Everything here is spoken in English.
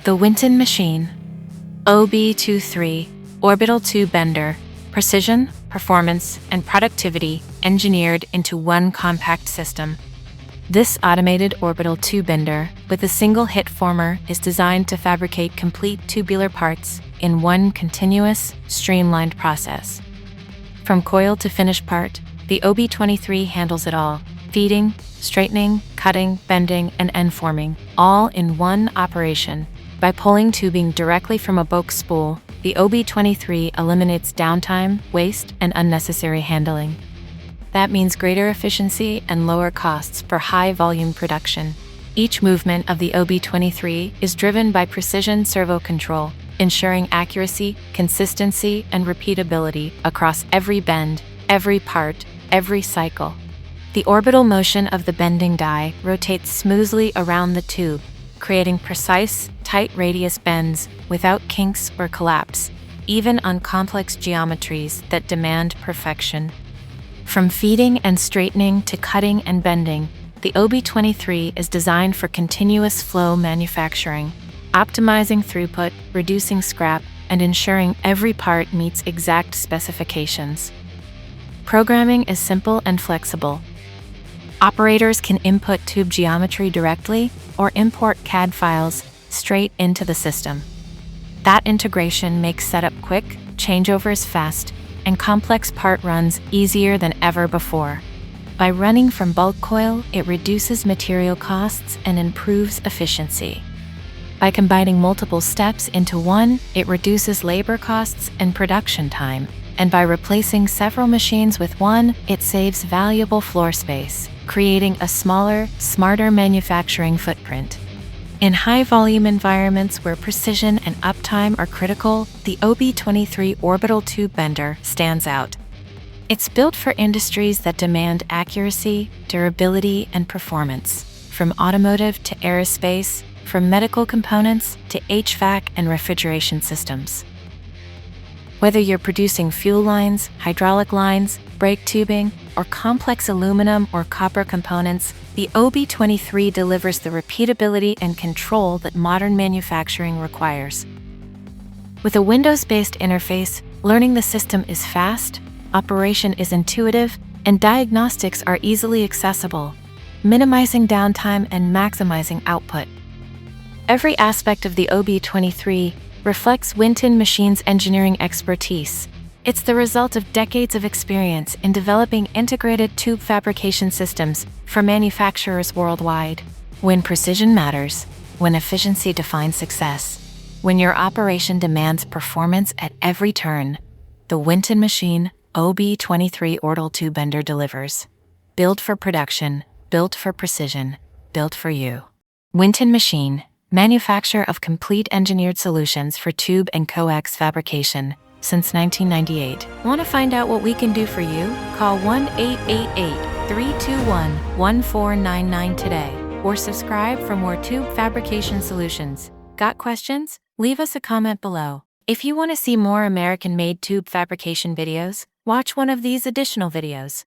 The Winton Machine. OB23, Orbital Tube Bender, precision, performance, and productivity engineered into one compact system. This automated orbital tube bender with a single hit former is designed to fabricate complete tubular parts in one continuous, streamlined process. From coil to finished part, the OB23 handles it all: feeding, straightening, cutting, bending, and end forming, all in one operation. By pulling tubing directly from a Boke spool, the OB23 eliminates downtime, waste, and unnecessary handling. That means greater efficiency and lower costs for high-volume production. Each movement of the OB23 is driven by precision servo control, ensuring accuracy, consistency, and repeatability across every bend, every part, every cycle. The orbital motion of the bending die rotates smoothly around the tube, creating precise, tight radius bends without kinks or collapse, even on complex geometries that demand perfection. From feeding and straightening to cutting and bending, the OB23 is designed for continuous flow manufacturing, optimizing throughput, reducing scrap, and ensuring every part meets exact specifications. Programming is simple and flexible. Operators can input tube geometry directly or import CAD files straight into the system. That integration makes setup quick, changeovers fast, and complex part runs easier than ever before. By running from bulk coil, it reduces material costs and improves efficiency. By combining multiple steps into one, it reduces labor costs and production time. And by replacing several machines with one, it saves valuable floor space, creating a smaller, smarter manufacturing footprint. In high-volume environments where precision and uptime are critical, the OB23 Orbital Tube Bender stands out. It's built for industries that demand accuracy, durability, and performance, from automotive to aerospace, from medical components to HVAC and refrigeration systems. Whether you're producing fuel lines, hydraulic lines, brake tubing, or complex aluminum or copper components, the OB23 delivers the repeatability and control that modern manufacturing requires. With a Windows-based interface, learning the system is fast, operation is intuitive, and diagnostics are easily accessible, minimizing downtime and maximizing output. Every aspect of the OB23 reflects Winton Machine's engineering expertise. It's the result of decades of experience in developing integrated tube fabrication systems for manufacturers worldwide. When precision matters, when efficiency defines success, when your operation demands performance at every turn, the Winton Machine OB23 Orbital Tube Bender delivers. Built for production, built for precision, built for you. Winton Machine, manufacturer of complete engineered solutions for tube and coax fabrication since 1998. Want to find out what we can do for you? Call 1-888-321-1499 today or subscribe for more tube fabrication solutions. Got questions? Leave us a comment below. If you want to see more American-made tube fabrication videos, watch one of these additional videos.